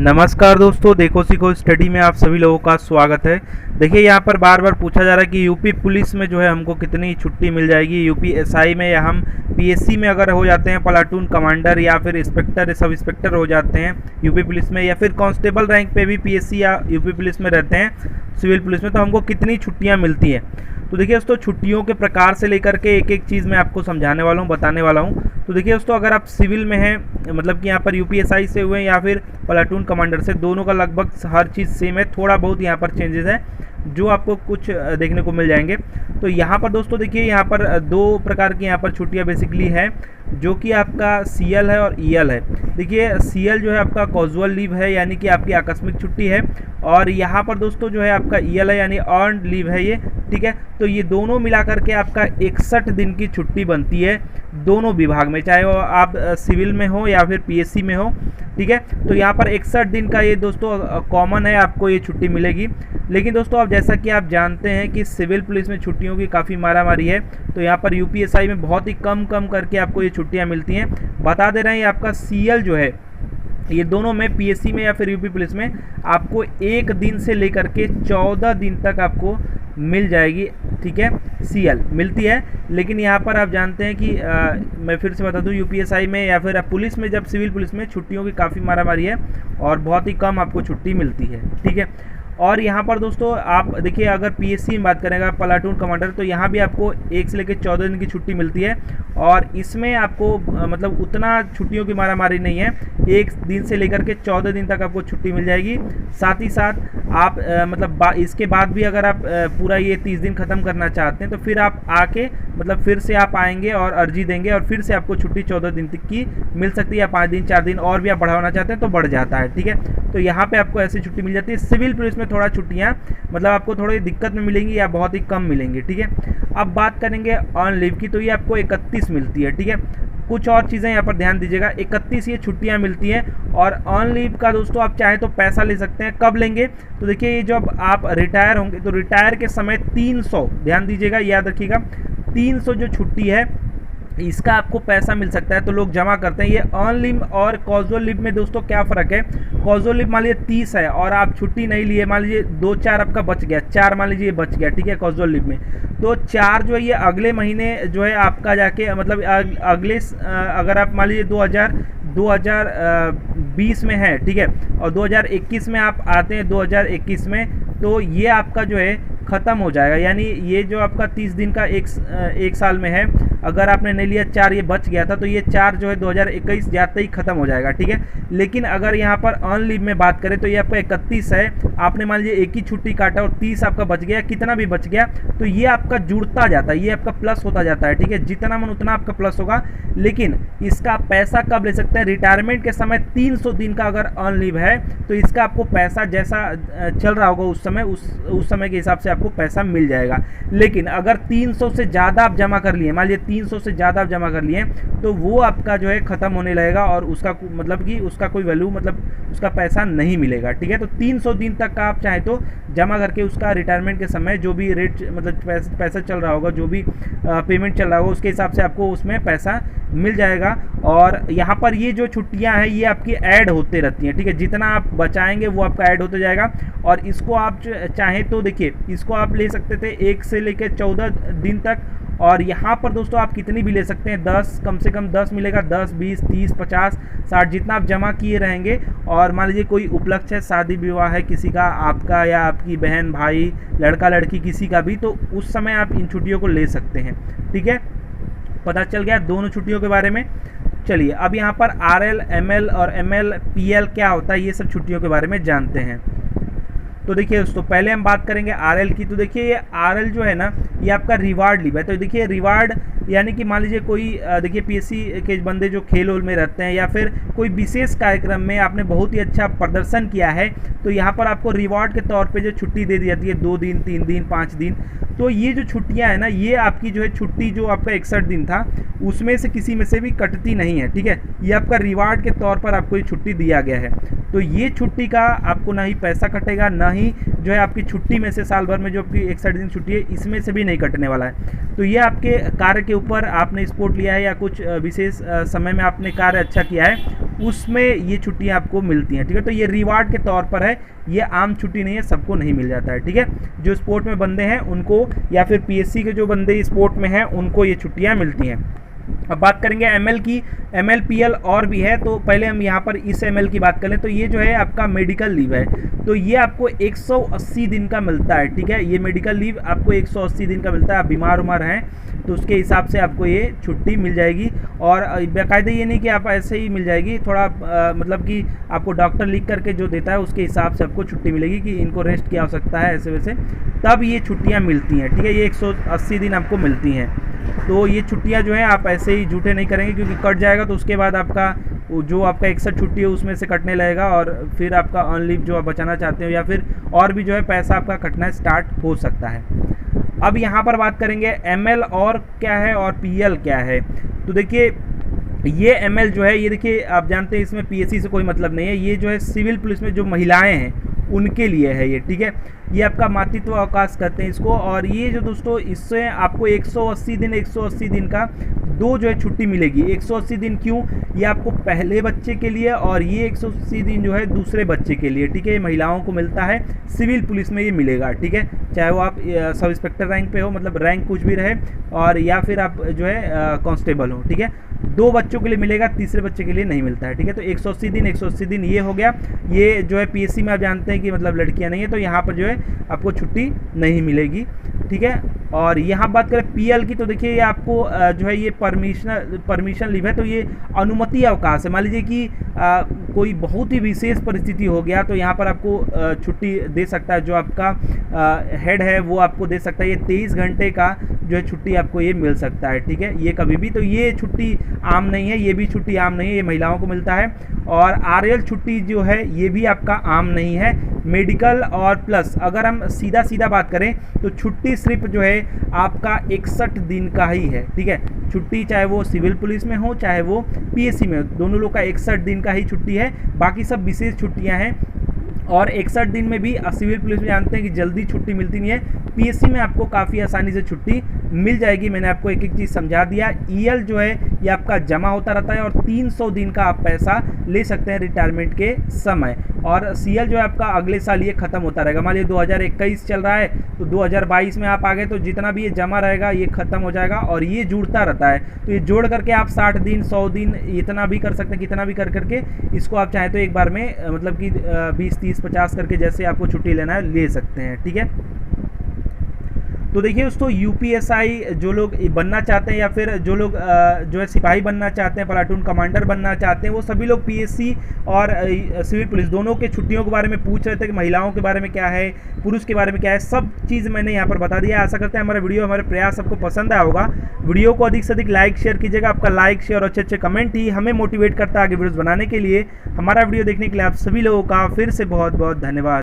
नमस्कार दोस्तों, देखो सीखो स्टडी में आप सभी लोगों का स्वागत है। देखिए यहाँ पर बार बार पूछा जा रहा है कि यूपी पुलिस में जो है हमको कितनी छुट्टी मिल जाएगी, यूपी एसआई में या हम पीएससी में अगर हो जाते हैं प्लाटून कमांडर या फिर इंस्पेक्टर सब इंस्पेक्टर हो जाते हैं यूपी पुलिस में, या फिर कांस्टेबल रैंक पे भी पीएससी या यूपी पुलिस में रहते हैं सिविल पुलिस में, तो हमको कितनी छुट्टियाँ मिलती हैं। तो देखिए दोस्तों, छुट्टियों के प्रकार से लेकर के एक एक चीज़ मैं आपको समझाने वाला हूँ, बताने वाला हूँ। तो देखिए दोस्तों, अगर आप सिविल में हैं, मतलब कि यहाँ पर यूपीएसआई से हुए या फिर प्लाटून कमांडर से, दोनों का लगभग हर चीज़ सेम है, थोड़ा बहुत यहाँ पर चेंजेस है जो आपको कुछ देखने को मिल जाएंगे। तो यहाँ पर दोस्तों देखिए, यहाँ पर दो प्रकार की यहाँ पर छुट्टियाँ बेसिकली है, जो कि आपका सीएल है और ईएल है। देखिए सीएल जो है आपका कॉजुअल लीव है, यानी कि आपकी आकस्मिक छुट्टी है, और यहाँ पर दोस्तों जो है आपका ईएल है यानी अर्नड लीव है ये, ठीक है। तो ये दोनों मिला करके आपका 61 दिन की छुट्टी बनती है दोनों विभाग में, चाहे वो आप सिविल में हो या फिर पीएससी में हो, ठीक है। तो यहाँ पर 61 दिन का ये दोस्तों कॉमन है, आपको ये छुट्टी मिलेगी। लेकिन दोस्तों, अब जैसा कि आप जानते हैं कि सिविल पुलिस में छुट्टियों की काफ़ी मारामारी है, तो यहाँ पर यूपीएसआई में बहुत ही कम करके आपको ये छुट्टियाँ मिलती हैं। बता दे रहे हैं, आपका सीएल जो है ये दोनों में, पीएससी में या फिर यूपी पुलिस में, आपको 1 दिन से लेकर के 14 दिन तक आपको मिल जाएगी, ठीक है, सीएल मिलती है। लेकिन यहाँ पर आप जानते हैं कि मैं फिर से बता दूँ, यूपीएसआई में या फिर पुलिस में, जब सिविल पुलिस में छुट्टियों की काफ़ी मारामारी है और बहुत ही कम आपको छुट्टी मिलती है, ठीक है। और यहाँ पर दोस्तों आप देखिए, अगर पीएससी में बात करेंगे प्लाटून कमांडर, तो यहाँ भी आपको 1 से लेकर 14 दिन की छुट्टी मिलती है, और इसमें आपको मतलब उतना छुट्टियों की मारामारी नहीं है, 1 दिन से लेकर के 14 दिन तक आपको छुट्टी मिल जाएगी। साथ ही साथ आप मतलब इसके बाद भी अगर आप पूरा ये 30 दिन ख़त्म करना चाहते हैं, तो फिर आप आके मतलब फिर से आप आएंगे और अर्जी देंगे, और फिर से आपको छुट्टी 14 दिन तक की मिल सकती है, या 5 दिन 4 दिन और भी आप बढ़ाना चाहते हैं तो बढ़ जाता है, ठीक है। तो यहाँ पे आपको ऐसी छुट्टी मिल जाती है। सिविल पुलिस में थोड़ा छुट्टियाँ मतलब आपको थोड़ी दिक्कत में मिलेंगी या बहुत ही कम मिलेंगी, ठीक है। अब बात करेंगे ऑन लीव की, तो ये आपको 31 मिलती है, ठीक है। कुछ और चीज़ें यहाँ पर ध्यान दीजिएगा, 31 ये छुट्टियाँ मिलती हैं। और ऑन लीव का दोस्तों आप चाहे तो पैसा ले सकते हैं, कब लेंगे, तो देखिए ये जब आप रिटायर होंगे, तो रिटायर के समय 300, ध्यान दीजिएगा, याद रखिएगा, 300 जो छुट्टी है इसका आपको पैसा मिल सकता है, तो लोग जमा करते हैं। ये ऑन लीव और कॉजुअल लीव में दोस्तों क्या फ़र्क है, कॉजुअल लीव मान लीजिए 30 है और आप छुट्टी नहीं लिए, मान लीजिए 2-4 आपका बच गया, 4 मान लीजिए बच गया, ठीक है, कॉजुअल लीव में, तो 4 जो है ये अगले महीने जो है आपका जाके मतलब अगले अगर आप मान लीजिए 2020 में है, ठीक है, और 2021 में आप आते हैं 2021 में, तो ये आपका जो है ख़त्म हो जाएगा। यानी ये जो आपका 30 दिन का एक साल में है, अगर आपने नहीं लिया, 4 ये बच गया था, तो ये 4 जो है 2021 जाते ही ख़त्म हो जाएगा, ठीक है। लेकिन अगर यहाँ पर ऑन लीव में बात करें, तो ये आपका 31 है, आपने मान लीजिए एक ही छुट्टी काटा और 30 आपका बच गया, कितना भी बच गया, तो ये आपका जुड़ता जाता है, ये आपका प्लस होता जाता है, ठीक है, जितना मन उतना आपका प्लस होगा। लेकिन इसका पैसा कब ले सकते हैं, रिटायरमेंट के समय 300 दिन का अगर ऑन लीव है, तो इसका आपको पैसा जैसा चल रहा होगा उस समय, उस समय के हिसाब से आपको पैसा मिल जाएगा। लेकिन अगर 300 से ज़्यादा आप जमा कर लिए, मान लीजिए 300 से ज़्यादा आप जमा कर लिए, तो वो आपका जो है ख़त्म होने लगेगा, और उसका मतलब कि उसका कोई वैल्यू, मतलब उसका पैसा नहीं मिलेगा, ठीक है। तो 300 दिन तक का आप चाहे तो जमा करके उसका रिटायरमेंट के समय जो भी रेट मतलब पैसा चल रहा होगा, जो भी पेमेंट चल रहा होगा, उसके हिसाब से आपको उसमें पैसा मिल जाएगा। और यहाँ पर ये जो छुट्टियाँ हैं ये आपकी ऐड होते रहती हैं, ठीक है, जितना आप बचाएंगे वो आपका ऐड होते जाएगा। और इसको आप चाहें तो देखिए, इसको आप ले सकते थे 1 से लेकर 14 दिन तक, और यहाँ पर दोस्तों आप कितनी भी ले सकते हैं, 10 कम से कम 10 मिलेगा, 10, 20, 30, 50, 60 जितना आप जमा किए रहेंगे। और मान लीजिए कोई उपलक्ष्य है, शादी विवाह है किसी का, आपका या आपकी बहन भाई, लड़का लड़की किसी का भी, तो उस समय आप इन छुट्टियों को ले सकते हैं, ठीक है। पता चल गया दोनों छुट्टियों के बारे में। चलिए अब यहाँ पर RL, ML और ML, PL क्या होता है, ये सब छुट्टियों के बारे में जानते हैं। तो देखिए दोस्तों, पहले हम बात करेंगे RL की। तो देखिए ये RL जो है ना, ये आपका रिवार्ड लीव है। तो देखिए रिवार्ड यानी कि मान लीजिए कोई देखिए पीएससी के बंदे जो खेल उल में रहते हैं, या फिर कोई विशेष कार्यक्रम में आपने बहुत ही अच्छा प्रदर्शन किया है, तो यहाँ पर आपको रिवार्ड के तौर पे जो छुट्टी दे दी जाती है, 2 दिन, 3 दिन, 5 दिन। तो ये जो छुट्टियाँ हैं ना, ये आपकी जो है छुट्टी जो आपका 61 दिन था, उसमें से किसी में से भी कटती नहीं है, ठीक है। ये आपका रिवार्ड के तौर पर आपको ये छुट्टी दिया गया है। तो ये छुट्टी का आपको ना ही पैसा कटेगा, ना ही जो है आपकी छुट्टी में से साल भर में जो आपकी 61 दिन छुट्टी है, इसमें से भी नहीं कटने वाला है। तो ये आपके कार्य के ऊपर, आपने स्पोर्ट लिया है या कुछ विशेष समय में आपने कार्य अच्छा किया है, उसमें ये छुट्टियाँ आपको मिलती हैं, ठीक है। तो ये रिवार्ड के तौर पर है, ये आम छुट्टी नहीं है, सबको नहीं मिल जाता है, ठीक है। जो स्पोर्ट में बंदे हैं उनको, या फिर पीएससी के जो बंदे स्पोर्ट में हैं उनको ये छुट्टियाँ मिलती हैं। अब बात करेंगे एमएल की, एमएल पीएल और भी है, तो पहले हम यहाँ पर इस एमएल की बात करें तो ये जो है आपका मेडिकल लीव है, तो ये आपको 180 दिन का मिलता है, ठीक है। ये मेडिकल लीव आपको 180 दिन का मिलता है। आप बीमार उमार हैं तो उसके हिसाब से आपको ये छुट्टी मिल जाएगी, और बाकायदे ये नहीं कि आप ऐसे ही मिल जाएगी, थोड़ा मतलब कि आपको डॉक्टर लिख करके जो देता है उसके हिसाब से आपको छुट्टी मिलेगी कि इनको रेस्ट की आवश्यकता है, ऐसे वैसे तब ये छुट्टियाँ मिलती हैं, ठीक है। ये 180 दिन आपको मिलती हैं। तो ये छुट्टियाँ जो है आप ऐसे ही झूठे नहीं करेंगे, क्योंकि कट जाएगा तो उसके बाद आपका जो आपका 61 छुट्टी है उसमें से कटने लगेगा, और फिर आपका ऑन लीव जो आप बचाना चाहते हो या फिर और भी जो है पैसा आपका कटना स्टार्ट हो सकता है। अब यहाँ पर बात करेंगे एमएल और क्या है और पीएल क्या है। तो देखिए ये एमएल जो है, ये देखिए आप जानते हैं इसमें पीएससी से कोई मतलब नहीं है, ये जो है सिविल पुलिस में जो महिलाएं हैं उनके लिए है ये, ठीक है। ये आपका मातृत्व अवकाश कहते हैं इसको, और ये जो दोस्तों इससे आपको 180 दिन का दो जो है छुट्टी मिलेगी। 180 दिन क्यों, ये आपको पहले बच्चे के लिए और ये 180 दिन जो है दूसरे बच्चे के लिए, ठीक है। महिलाओं को मिलता है, सिविल पुलिस में ये मिलेगा, ठीक है। चाहे वो आप सब इंस्पेक्टर रैंक पे हो, मतलब रैंक कुछ भी रहे, और या फिर आप जो है कांस्टेबल हो, ठीक है। दो बच्चों के लिए मिलेगा, तीसरे बच्चे के लिए नहीं मिलता है, ठीक है। तो 180 दिन ये हो गया। ये जो है पीएससी में आप जानते हैं कि मतलब लड़कियां नहीं है, तो यहाँ पर जो है आपको छुट्टी नहीं मिलेगी, ठीक है। और यहाँ बात करें पीएल की, तो देखिए ये आपको जो है ये परमिशन लीव है, तो ये अनुमति अवकाश है। मान लीजिए कि कोई बहुत ही विशेष परिस्थिति हो गया तो यहाँ पर आपको छुट्टी दे सकता है, जो आपका हेड है वो आपको दे सकता है। ये 23 घंटे का जो है छुट्टी आपको ये मिल सकता है, ठीक है। ये कभी भी, तो ये छुट्टी आम नहीं है, ये भी छुट्टी आम नहीं है, ये महिलाओं को मिलता है। और आरएल छुट्टी जो है ये भी आपका आम नहीं है। मेडिकल और प्लस अगर हम सीधा बात करें तो छुट्टी सिर्फ जो है आपका 61 दिन का ही है, ठीक है। छुट्टी चाहे वो सिविल पुलिस में हो चाहे वो पीएससी में हो, दोनों लोग का 61 दिन का ही छुट्टी है। बाकी सब विशेष छुट्टियां हैं, और 61 दिन में भी सिविल पुलिस में जानते हैं कि जल्दी छुट्टी मिलती नहीं है। पीएससी में आपको काफ़ी आसानी से छुट्टी मिल जाएगी। मैंने आपको एक एक चीज़ समझा दिया। ईएल जो है ये आपका जमा होता रहता है, और 300 दिन का आप पैसा ले सकते हैं रिटायरमेंट के समय। और सीएल जो है आपका अगले साल ये खत्म होता रहेगा। मान लीजिए 2021 चल रहा है तो 2022 में आप आ गए तो जितना भी ये जमा रहेगा ये खत्म हो जाएगा, और ये जुड़ता रहता है। तो ये जोड़ करके आप 60 दिन 100 दिन इतना भी कर सकते हैं, कितना भी कर करके इसको आप चाहें तो एक बार में मतलब कि 20 30 50 करके जैसे आपको छुट्टी लेना है ले सकते हैं, ठीक है। तो देखिए दोस्तों, यूपीएसआई जो लोग बनना चाहते हैं या फिर जो लोग जो है सिपाही बनना चाहते हैं, प्लाटून कमांडर बनना चाहते हैं, वो सभी लोग पीएससी और सिविल पुलिस दोनों के छुट्टियों के बारे में पूछ रहे थे कि महिलाओं के बारे में क्या है, पुरुष के बारे में क्या है, सब चीज़ मैंने यहाँ पर बता दिया। आशा करते हैं हमारा वीडियो, हमारे प्रयास आपको पसंद आया होगा। वीडियो को अधिक से अधिक लाइक शेयर कीजिएगा। आपका लाइक शेयर और अच्छे अच्छे कमेंट ही हमें मोटिवेट करता है आगे वीडियोज़ बनाने के लिए। हमारा वीडियो देखने के लिए आप सभी लोगों का फिर से बहुत बहुत धन्यवाद।